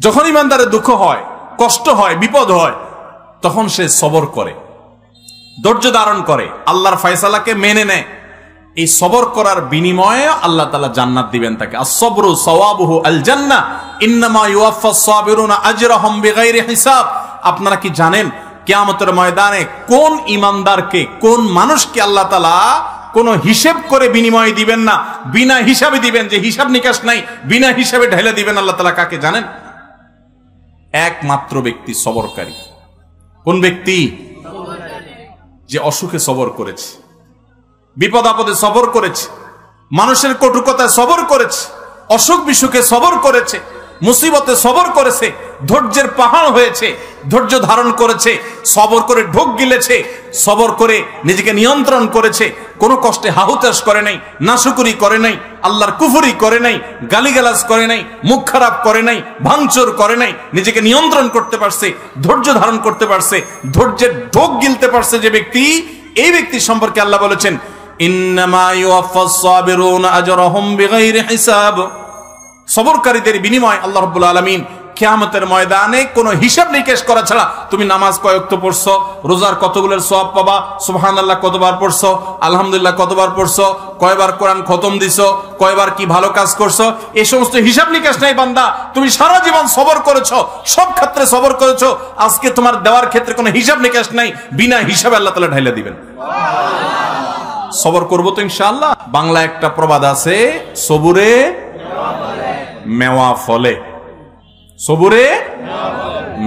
যখন ইমানদারের দুঃখ হয়, কষ্ট হয়, বিপদ হয়, তখন সে সবর করে, ধৈর্য ধারণ করে, আল্লাহর ফয়সালাকে মেনে নেয়। এই সবর করার বিনিময়ে আল্লাহ তাআলা জান্নাত দিবেন তাকে। আস-সাবরু সাওয়াবুহু আল জান্নাহ ইন্নামা ইউওয়াফাস সাবিরুনা আজরাহুম বিগাইরি হিসাব। আপনারা কি জানেন কিয়ামতের ময়দানে কোন ইমানদারকে, কোন মানুষকে আল্লাহ তাআলা কোন হিসাব করে বিনিময় দিবেন না, বিনা হিসাবে দিবেন, যে হিসাব নিকাশ নাই, বিনা হিসাবে ঢেলে দিবেন আল্লাহ তাআলা কাকে জানেন? একমাত্র ব্যক্তি সবরকারী। কোন ব্যক্তি? যে অসুখে সবর করেছে, বিপদ আপদে সবর করেছে, মানুষের কটুকতায় সবর করেছে, অসুখ বিসুখে সবর করেছে, মুসিবতে সবর করেছে, ধৈর্যের পাহাড় হয়েছে, ধৈর্য ধারণ করেছে, সবর করে ঢোক গিলেছে, সবর করে নিজেকে নিয়ন্ত্রণ করেছে, কোনো কষ্টে হাহুতাশ করে নাই, নাশুকুরি করে নাই, আল্লাহর কুফরি করে নাই, গালিগালাজ করে নাই, মুখ খারাপ করে নাই, ভাঙচুর করে নাই, নিজেকে নিয়ন্ত্রণ করতে পারছে, ধৈর্য ধারণ করতে পারছে, ধৈর্যের ঢোক গিলতে পারছে যে ব্যক্তি, এই ব্যক্তি সম্পর্কে আল্লাহ বলেছেন ইন্নামা ইউওয়াফাস সাবিরুনা আজরাহুম বিগাইরি হিসাব। সবরকারীদের বিনিময় আল্লাহ রাব্বুল আলামিন কিয়ামতের ময়দানে কোনো হিসাব নিকেশ করা ছাড়া, তুমি নামাজ কয় ওয়াক্ত পড়ছো, রোজার কতগুলোর সওয়াব পাবা, সুবহানাল্লাহ কতবার পড়ছো, আলহামদুলিল্লাহ কতবার পড়ছো, কয়বার কোরআন খতম দিছো, কয়বার কি ভালো কাজ করছো, এই সমস্ত হিসাব নিকেশ নাই বান্দা। তুমি সারা জীবন সবর করেছো, সব ক্ষেত্রে সবর করেছো, আজকে তোমার দেওয়ার ক্ষেত্রে কোনো হিসাব নিকেশ নাই, বিনা হিসাবে আল্লাহ তাআলা ঢাইলা দিবেন। সবর করবো তো ইনশাআল্লাহ। বাংলা একটা প্রবাদ আছে, সবুরে মেওয়া ফলে। সবুরে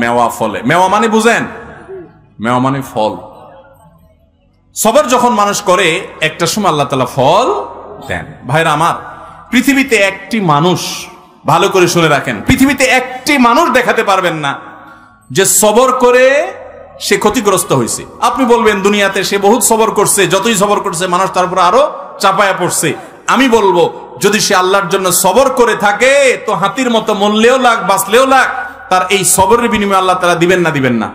মেওয়া ফলে। মেওয়া মানে বুঝেন? মেওয়া মানে ফল। সবর যখন মানুষ করে একটা সময় আল্লাহ তাআলা ফল দেন। ভাইরা আমার, পৃথিবীতে একটি মানুষ, ভালো করে শুনে রাখেন, পৃথিবীতে একটি মানুষ দেখাতে পারবেন না যে সবর করে সে ক্ষতিগ্রস্ত হয়েছে। আপনি বলবেন দুনিয়াতে সে বহুত সবর করছে, যতই সবর করছে মানুষ তার উপর আরো চাপায়া পড়ছে। আমি বলবো যদি সে আল্লাহর জন্য সবর করে থাকে তো হাতির মতো মরলেও লাগ, বাঁচলেও লাগ, তার এই সবরের বিনিময়ে আল্লাহ তাআলা দিবেন না দিবেন না?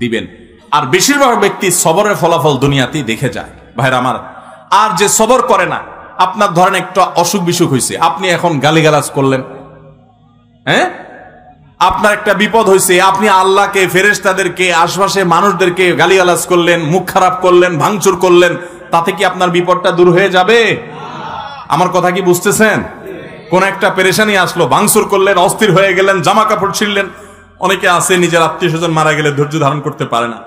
দিবেন। আর বেশিরভাগ ব্যক্তি সবরের ফলাফল দুনিয়াতেই দেখে যায় ভাইরা আমার। আর যে সবর করে না, আপনার ধরেন একটা অসুখ বিসুখ হয়েছে, আপনি এখন গালিগালাজ করলেন, হ্যাঁ, আপনার একটা বিপদ হয়েছে, আপনি আল্লাহকে, ফেরেশতাদেরকে, আশপাশে মানুষদেরকে গালিগালাজ করলেন, মুখ খারাপ করলেন, ভাঙচুর করলেন, তাতে কি আপনার বিপদটা দূর হয়ে যাবে? আমার কথা কি বুঝতেছেন? কোন একটা পেরেশানি আসলো, ভাঙচুর করলেন, অস্থির হয়ে গেলেন, জামা কাপড় ছিঁড়লেন। অনেকে আছে নিজের আত্মীয় স্বজন মারা গেলে ধৈর্য ধারণ করতে পারে না।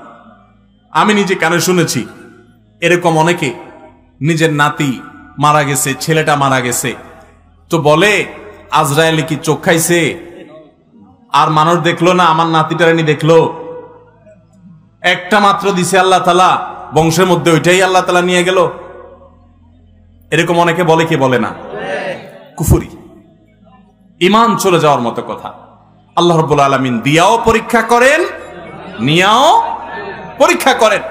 আমি নিজে কানে শুনেছি এরকম অনেকে, নিজের নাতি মারা গেছে, ছেলেটা মারা গেছে, তো বলে আজরায়েলে কি চোখ খাইছে? আর মানুষ দেখলো না, আমার নাতিটারানি দেখলো, একটা মাত্র দিছে আল্লাহ তাআলা, বংশের মধ্যে ওইটাই আল্লাহ তাআলা নিয়ে গেল। এরকম অনেকে বলে, কি বলে না? কুফরি, ঈমান চলে যাওয়ার মতো কথা। আল্লাহ রাব্বুল আলামিন দিয়াও পরীক্ষা করেন, নিয়াও পরীক্ষা করেন।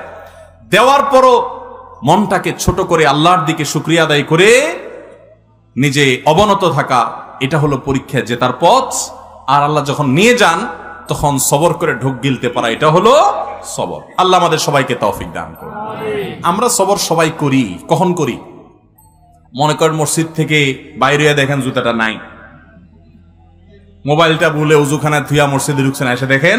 দেওয়ার পরও মনটাকে ছোট করে আল্লাহর দিকে শুকরিয়া আদায় করে নিজে অবনত থাকা, এটা হলো পরীক্ষা জেতার পথ। আর আল্লাহ যখন নিয়ে যান তখন সবর করে ঢোক গিলতে পারা, এটা হলো সবর। আল্লাহ আমাদের সবাইকে তৌফিক দান করুন। আমরা সবর সবাই করি। কখন করি? মনে করেন মসজিদ থেকে বাইরে দেখেন জুতাটা নাই, মোবাইলটা ভুলে উজুখানা থুয়া মসজিদে ঢুকছেন, এসে দেখেন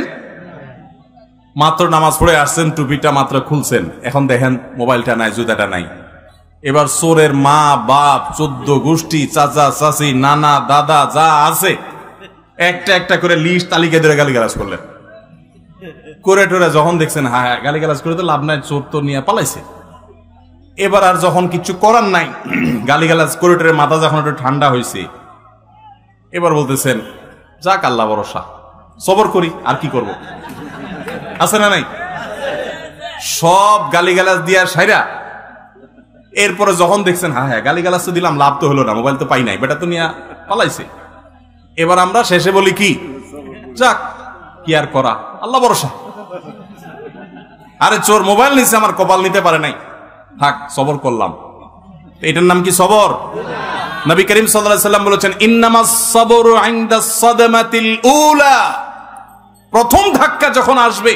মাত্র নামাজ পড়ে আসছেন, টুপিটা মাত্র খুলছেন, এখন দেখেন মোবাইলটা নাই, জুতাটা নাই। এবার চোরের মা বাপ, 14 গোষ্ঠী, চাচা চাচি, নানা দাদা যা আছে একটা একটা করে লিস্ট তালিকা ধরে গালিগালাজ করলেন। করে টোরে যখন দেখছেন হ্যাঁ গালিগালাজ করে তো লাভ নাই, চোর তো নিয়ে পালাইছে। এবার আর যখন কিছু করার নাই, গালিগালাজ করে টোরে মাথা যখন একটু ঠান্ডা হয়েছে, এবার বলতেছেন যাক আল্লাহ ভরসা, সবর করি, আর কি করব, আছে না নাই? সব গালিগালাজ দিয়া সাইরা এরপরে যখন দেখছেন হ্যাঁ গালিগালাজ তো দিলাম, লাভ তো হলো না, মোবাইল তো পাই নাই, বেটা তো নিয়ে পালাইছে। এবার আমরা শেষে বলি কি, যাক কি আর করা, আল্লাহ ভরসা। আরে চোর মোবাইল নিছে, আমার কপাল নিতে পারে নাই, থাক সবর করলাম। এটার নাম কি সবর? নবী করিম সাল্লাল্লাহু আলাইহি ওয়াসাল্লাম বলেছেন ইন্নামাস সাবরু ইনদাস সাদমাতিল উলা। প্রথম ধাক্কা যখন আসবে,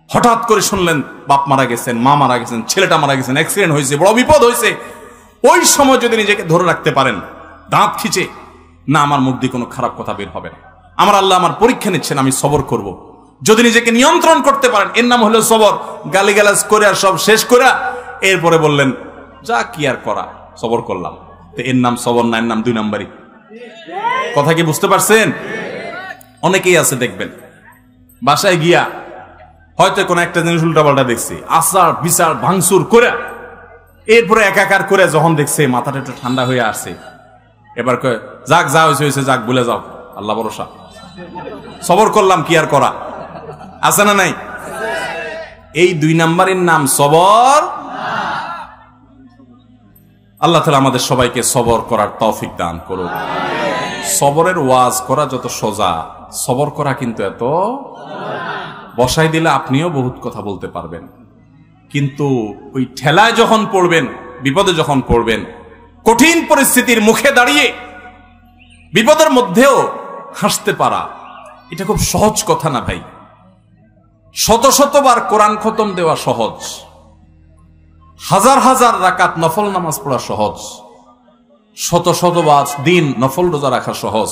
হঠাৎ করে শুনলেন বাপ মারা গেছেন, মা মারা গেছেন, ছেলেটা মারা গেছেন, অ্যাক্সিডেন্ট হয়েছে, বড় বিপদ হয়েছে, ওই সময় যদি নিজেকে ধরে রাখতে পারেন, দাঁত খিচে না, আমার মুখ দিয়ে কোনো খারাপ কথা বের হবে না। আমার আল্লাহ আমার পরীক্ষা নিচ্ছেন, আমি সবর করব। যদি নিজেকে নিয়ন্ত্রণ করতে পারেন, এর নাম হলো সবর। গালিগালাজ করে আর সব শেষ করে এরপরে বললেন যা কি আর করা, সবর করলাম, তো এর নাম সবর না, এর নাম 2 নাম্বারই। কথা কি বুঝতে পারছেন? অনেকেই আছে দেখবেন বাসায় গিয়া হয়তো কোনো একটা জিনিস উল্টাপাল্টা দেখছে, আচার বিচার ভাঙচুর করে এরপরে একাকার করে যখন দেখছে মাথাটা একটু ঠান্ডা হয়ে আসছে, এবার কয় যাক যা হয়েছে যাক, ভুলে যাও, আল্লাহ ভরসা, সবর করলাম, কি আর করা, আছে না নাই? এই 2 নাম্বারের নাম সবর। আল্লাহ তাআলা আমাদের সবাইকে সবর করার তৌফিক দান করুন। সবরের ওয়াজ করা যত সোজা, সবর করা কিন্তু এত। বসাই দিলে আপনিও বহুত কথা বলতে পারবেন, কিন্তু ওই ঠেলায় যখন পড়বেন, বিপদে যখন পড়বেন, কঠিন পরিস্থিতির মুখে দাঁড়িয়ে বিপদের মধ্যেও হাসতে পারা, এটা খুব সহজ কথা না ভাই। শত শতবার কোরআন খতম দেওয়া সহজ, হাজার হাজার রাকাত নফল নামাজ পড়া সহজ, শত শতবার দিন নফল রোজা রাখা সহজ,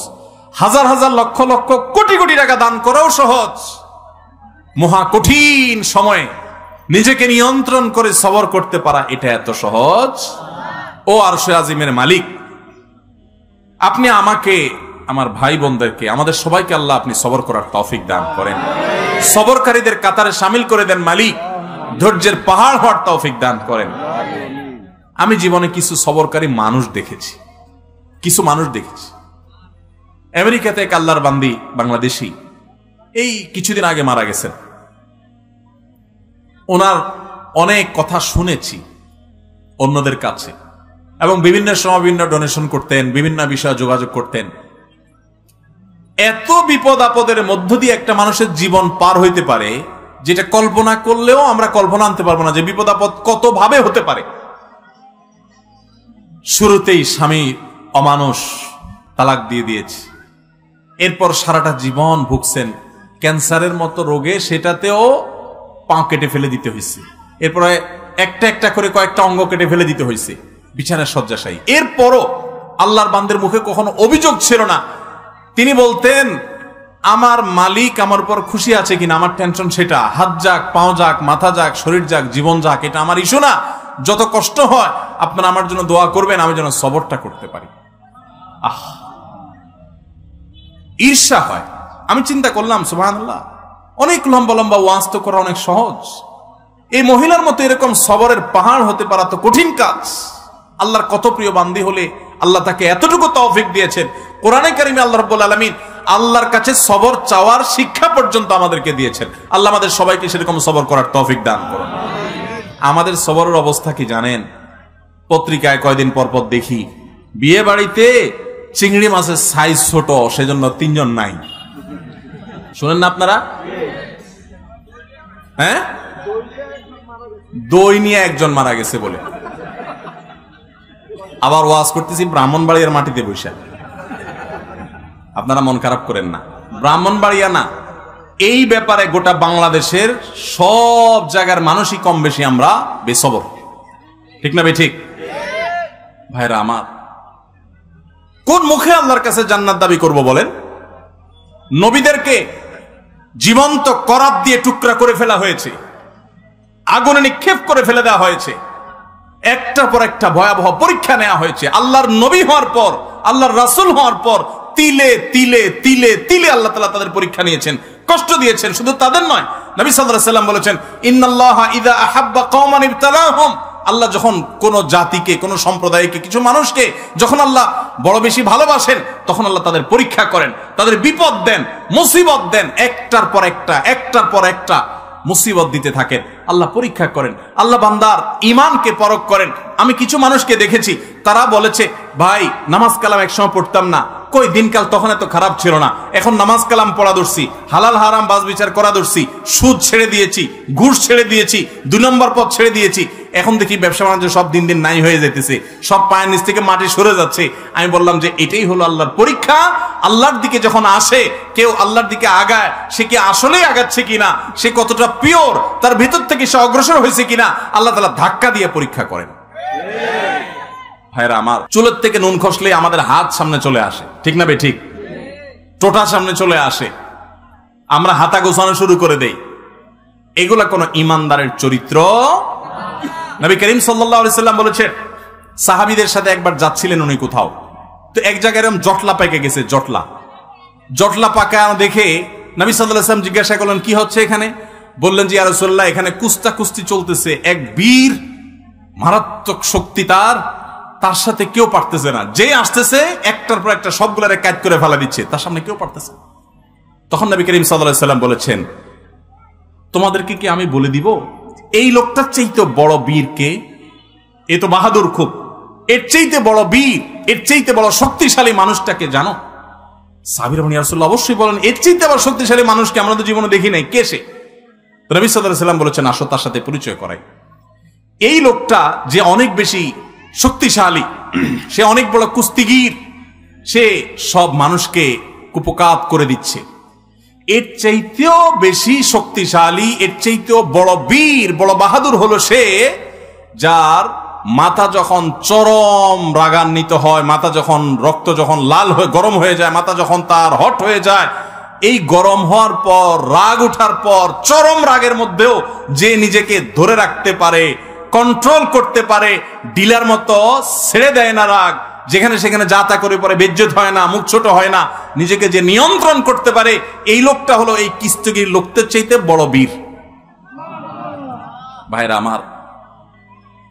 হাজার হাজার লক্ষ লক্ষ কোটি কোটি টাকা দান করাও সহজ। মহা কঠিন সময়ে নিজেকে নিয়ন্ত্রণ করে সবর করতে পারা, এটা এত সহজ। ও আরশে আজিমের মালিক, আপনি আমাকে, আমার ভাই বোনদেরকে, আমাদের সবাইকে আল্লাহ আপনি সবর করার তৌফিক দান করেন, সবরকারীদের কাতারে শামিল করে দেন মালিক, ধৈর্যের পাহাড় হওয়ার তৌফিক দান করেন। আমি জীবনে কিছু সবরকারী মানুষ দেখেছি, কিছু মানুষ দেখেছি। আমেরিকাতে এক আল্লাহর বান্দি বাংলাদেশি এই কিছুদিন আগে মারা গেছেন। ওনার অনেক কথা শুনেছি অন্যদের কাছে, এবং বিভিন্ন সময় বিভিন্ন ডোনেশন করতেন, বিভিন্ন বিষয়ে যোগাযোগ করতেন। এত বিপদ আপদের মধ্য দিয়ে একটা মানুষের জীবন পার হইতে পারে, যেটা কল্পনা করলেও আমরা কল্পনা আনতে পারবো না যে বিপদ আপদ কত ভাবে হতে পারে। শুরুতেই স্বামী অমানুষ, তালাক দিয়ে দিয়েছে, এরপর সারাটা জীবন ভুগছেন ক্যান্সারের মতো রোগে, সেটাতেও পা কেটে ফেলে দিতে হয়েছে, এরপরে একটা একটা করে কয়েকটা অঙ্গ কেটে ফেলে দিতে হয়েছে, বিছানার শয্যাশায়ী। এরপরও আল্লাহর বান্দের মুখে কখনো অভিযোগ ছিল না। তিনি বলতেন আমার মালিক আমার উপর খুশি আছে কিনা, আমার টেনশন সেটা, হাত যাক, পাও যাক, মাথা যাক, শরীর যাক, জীবন যাক, এটা আমার ইস্যু না। যত কষ্ট হয় আপনারা আমার জন্য দোয়া করবেন, আমি যেন সবরটা করতে পারি। ঈর্ষা হয়। আমি চিন্তা করলাম সুবহানাল্লাহ, অনেক লম্বা লম্বা ওয়াজ তো করা অনেক সহজ, এই মহিলার মতো এরকম সবরের পাহাড় হতে পারা তো কঠিন কাজ। আল্লাহর কত প্রিয় বান্দি হলে আল্লাহ তাকে এতটুকু তৌফিক দিয়েছেন। কোরআনে কারিমে আল্লাহ রাব্বুল আলামিন আল্লাহর কাছে সবর চাওয়ার শিক্ষা পর্যন্ত আমাদেরকে দিয়েছেন। আল্লাহ আমাদের সবাইকে সেরকম সবর করার তৌফিক দান করুন। আমাদের সবরের অবস্থা কি জানেন? পত্রিকায় কয়দিন পর পর দেখি বিয়ে বাড়িতে চিংড়ি মাছের সাইজ ছোট, সেজন্য 3 জন নাই। শুনেন না আপনারা? হ্যাঁ, দই নিয়ে 1 জন মারা গেছে বলে। আবার ওয়াজ করতেছি ব্রাহ্মণবাড়িয়ার মাটিতে বসে। আপনারা মন খারাপ করেন না, ব্রাহ্মণবাড়িয়া না, এই ব্যাপারে গোটা বাংলাদেশের সব জায়গার মানুষই কম বেশি আমরা বেসবর, ঠিক না ঠিক? ভাইরা আমার, কোন মুখে আল্লাহর কাছে জান্নাত দাবি করব বলেন? নবীদেরকে জীবন্ত করাত দিয়ে টুকরা করে ফেলা হয়েছে, আগুনে নিক্ষেপ করে ফেলে দেওয়া হয়েছে, একটার পর একটা ভয়াবহ পরীক্ষা নেওয়া হয়েছে। আল্লাহর নবী হওয়ার পর, আল্লাহর রাসূল হওয়ার পর তিলে তিলে তিলে তিলে আল্লাহ তাআলা তাদের পরীক্ষা নিয়েছেন, কষ্ট দিয়েছেন। শুধু তাদের নয়, নবী সাল্লাল্লাহু আলাইহি ওয়াসাল্লাম বলেছেন ইন্নাল্লাহা ইযা আহাব্বা কওমান ইবতালাহুম, আল্লাহ যখন কোন জাতিকে, কোন সম্প্রদায়কে, কিছু মানুষকে যখন আল্লাহ বড় বেশি ভালোবাসেন, তখন আল্লাহ তাদের পরীক্ষা করেন, তাদের বিপদ দেন, মুসিবত দেন, একটার পর একটা, একটার পর একটা মুসিবত দিতে থাকেন, আল্লাহ পরীক্ষা করেন, আল্লাহ বান্দার ঈমানকে পরখ করেন। আমি কিছু মানুষকে দেখেছি, তারা বলেছে ভাই নামাজ কালাম একসময় পড়তাম না, কই দিনকাল তখন এত খারাপ ছিল না, এখন নামাজ কালাম পড়া ধরছি, হালাল হারাম বাজ বিচার করা ধরছি, সুদ ছেড়ে দিয়েছি, ঘুষ ছেড়ে দিয়েছি, 2 নম্বর পথ ছেড়ে দিয়েছি, এখন দেখি ব্যবসা বাণিজ্য সব দিন দিন নাই হয়ে যেতেছে, সব পায়ের নিচ থেকে মাটি সরে যাচ্ছে। আমি বললাম যে এটাই হলো আল্লাহর পরীক্ষা। আল্লাহর দিকে যখন আসে কেউ, আল্লাহর দিকে আগায়, সে কি আসলেই আগাচ্ছে কিনা, সে কতটা পিওর, তার ভিতর থেকে সে অগ্রসর হয়েছে কিনা, আল্লাহ তাআলা ধাক্কা দিয়ে পরীক্ষা করেন। ভাইরা আমার, চুলের থেকে নুন খসলে আমাদের হাত সামনে চলে আসে, ঠিক না বে ঠিক? টোটা সামনে চলে আসে, আমরা হাতা গোছানো শুরু করে দেই। এগুলা কোন ইমানদারের চরিত্র। নবী করিম সাল্লাল্লাহু আলাইহি সাল্লাম বলেছেন, সাহাবীদের সাথে একবার যাচ্ছিলেন উনি কোথাও, তো এক জায়গায় এরকম জটলা পেকে গেছে। জটলা পাকা দেখে নবী সাল্লাল্লাহু আলাইহি সাল্লাম জিজ্ঞাসা করলেন, কি হচ্ছে এখানে? বললেন যে ইয়া রাসূলুল্লাহ, এখানে কুস্তি চলতেছে, এক বীর, মারাত্মক শক্তি তার সাথে কেউ পারতেছে না, যে আসতেছে একটার পর একটা সবগুলারে কাট করে ফেলা দিচ্ছে, তার সামনে কেউ পারতেছে। তখন নবী করিম সাল্লাল্লাহু আলাইহি সাল্লাম বলেছেন, তোমাদেরকে কি আমি বলে দিব এই লোকটার চাইতে বড় বীর কে? এ তো বাহাদুর খুব, এর চাইতে বড় বীর, এর চাইতে বড় শক্তিশালী মানুষটাকে জানো? সাহাবীরা বলেন, ইয়া রাসূলুল্লাহ, অবশ্যই বলেন, এর চাইতে আবার শক্তিশালী মানুষকে আমরা তো জীবনে দেখি নাই, কে সে? নবী সাল্লাল্লাহু আলাইহি সাল্লাম বলেছেন, আসো তার সাথে পরিচয় করাই। এই লোকটা যে অনেক বেশি শক্তিশালী, সে অনেক বড় কুস্তিগীর, সে সব মানুষকে কুপকাত করে দিচ্ছে। এর চাইতেও বেশি শক্তিশালী, এর চাইতেও বড় বীর, বড় বাহাদুর হলো সে, যার মাথা যখন চরম রাগান্বিত হয়, মাথা যখন রক্ত যখন লাল হয়ে গরম হয়ে যায়, মাথা যখন তার হট হয়ে যায়, এই গরম হওয়ার পর, রাগ ওঠার পর, চরম রাগের মধ্যেও যে নিজেকে ধরে রাখতে পারে, কন্ট্রোল করতে পারে, ডিলার মতো ছেড়ে দেয় না রাগ, যেখানে সেখানে যা তা করে পরে বেজ্জত হয় না, মুখ ছোট হয় না, নিজেকে যে নিয়ন্ত্রণ করতে পারে, এই লোকটা হলো এই কুস্তিগীর লোকদের চাইতে বড় বীর। ভাইরা আমার,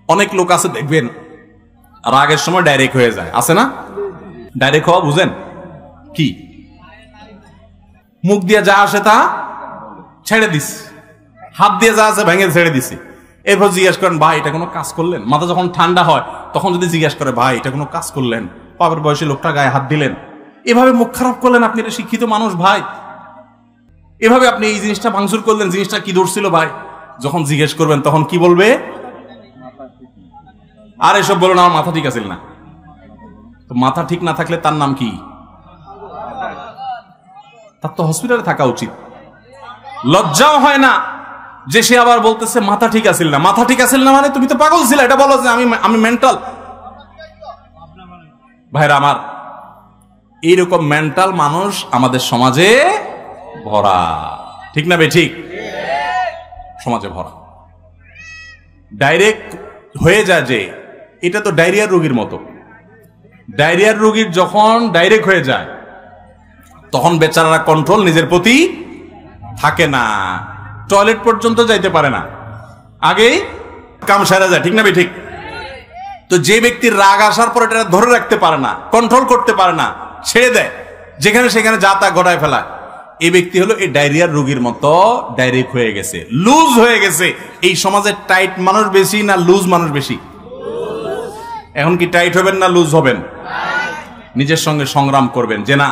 অনেক লোক আছে দেখবেন রাগের সময় ডাইরেক্ট হয়ে যায়, আছে না? ডাইরেক্ট হওয়া বুঝেন কি? মুখ দিয়ে যা আসে তা ছেড়ে দিস, হাত দিয়ে যা আছে ভেঙে ছেড়ে দিছি। এরপর জিজ্ঞাসা করেন, ভাই এটা কোনো কাজ করলেন? মাথা যখন ঠান্ডা হয় তখন যদি জিজ্ঞাসা করে, ভাই এটা কোনো কাজ করলেন? পাপের বয়সে লোকটা গায়ে হাত দিলেন, এভাবে মুখ খারাপ করলেন, আপনি এটা শিক্ষিত মানুষ ভাই, এভাবে আপনি এই জিনিসটা ভাঙচুর করলেন, জিনিসটা কি ধরছিল ভাই? যখন জিজ্ঞেস করবেন তখন কি বলবে? আর এসব বলো না, আমার মাথা ঠিক আছিল না। তো মাথা ঠিক না থাকলে তার নাম কি? তার তো হসপিটালে থাকা উচিত। লজ্জাও হয় না যে সে আবার বলতেছে মাথা ঠিক আছিল না। মাথা ঠিক আছিল না মানে তুমি তো পাগল ছিলে, এটা বলো যে আমি মেন্টাল। ভাইরা আমার, এইরকম মেন্টাল মানুষ আমাদের সমাজে ভরা, ঠিক না বে ঠিক? সমাজে ভরা। ডাইরেক্ট হয়ে যায় যে এটা তো ডায়রিয়ার রোগীর মতো। ডায়রিয়ার রোগীর যখন ডাইরেক্ট হয়ে যায় তখন বেচারারা কন্ট্রোল নিজের প্রতি থাকে না, টয়লেট পর্যন্ত যাইতে পারে না, আগেই কাম সারা যায়, ঠিক না বে ঠিক? তো যে ব্যক্তির রাগ আসার পর এটা ধরে রাখতে পারে না, কন্ট্রোল করতে পারে না, ছেড়ে দেয়, যেখানে সেখানে যা তা গড়ায় ফেলায়, এই ব্যক্তি হলো এই ডায়রিয়ার রোগীর মতো ডাইরেক্ট হয়ে গেছে, লুজ হয়ে গেছে। এই সমাজে টাইট মানুষ বেশি না লুজ মানুষ বেশি? এখন কি টাইট হবেন না লুজ হবেন? নিজের সঙ্গে সংগ্রাম করবেন যে না,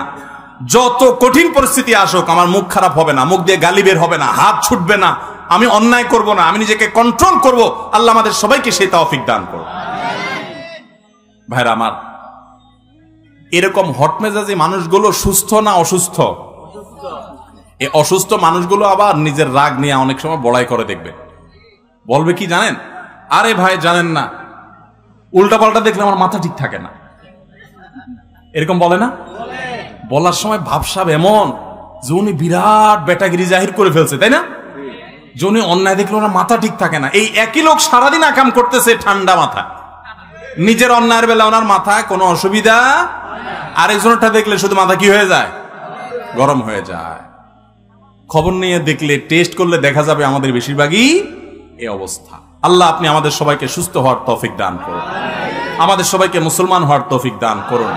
যত কঠিন পরিস্থিতি আসুক আমার মুখ খারাপ হবে না, মুখ দিয়ে গালি বের হবে না, হাত ছুটবে না, আমি অন্যায় করব না, আমি নিজেকে কন্ট্রোল করব। আল্লাহ আমাদের সবাইকে সেই তৌফিক দান করুন। ভাইরা আমার, এরকম হটমেজাজি মানুষগুলো সুস্থ না অসুস্থ? এই অসুস্থ মানুষগুলো আবার নিজের রাগ নিয়ে অনেক সময় বড়াই করে দেখবে, বলবে কি জানেন? আরে ভাই জানেন না, উল্টা পাল্টা দেখলে আমার মাথা ঠিক থাকে না, এরকম বলে না? বলার সময় ভাবসাব এমন যে উনি বিরাট বেটাগিরি জাহির করে ফেলছে, তাই না? যে উনি অন্যায় দেখলে ওনার মাথা ঠিক থাকে না। এই একই লোক সারাদিন আকাম করতেছে ঠান্ডা মাথা, নিজের অন্যায়ের বেলা ওনার মাথায় কোনো অসুবিধা, আরেকজনটা দেখলে শুধু মাথা কি হয়ে যায়? গরম হয়ে যায়। খবর নিয়ে দেখলে, টেস্ট করলে দেখা যাবে আমাদের বেশিরভাগই এই অবস্থা। আল্লাহ আপনি আমাদের সবাইকে সুস্থ হওয়ার তৌফিক দান করুন, আমাদের সবাইকে মুসলমান হওয়ার তৌফিক দান করুন।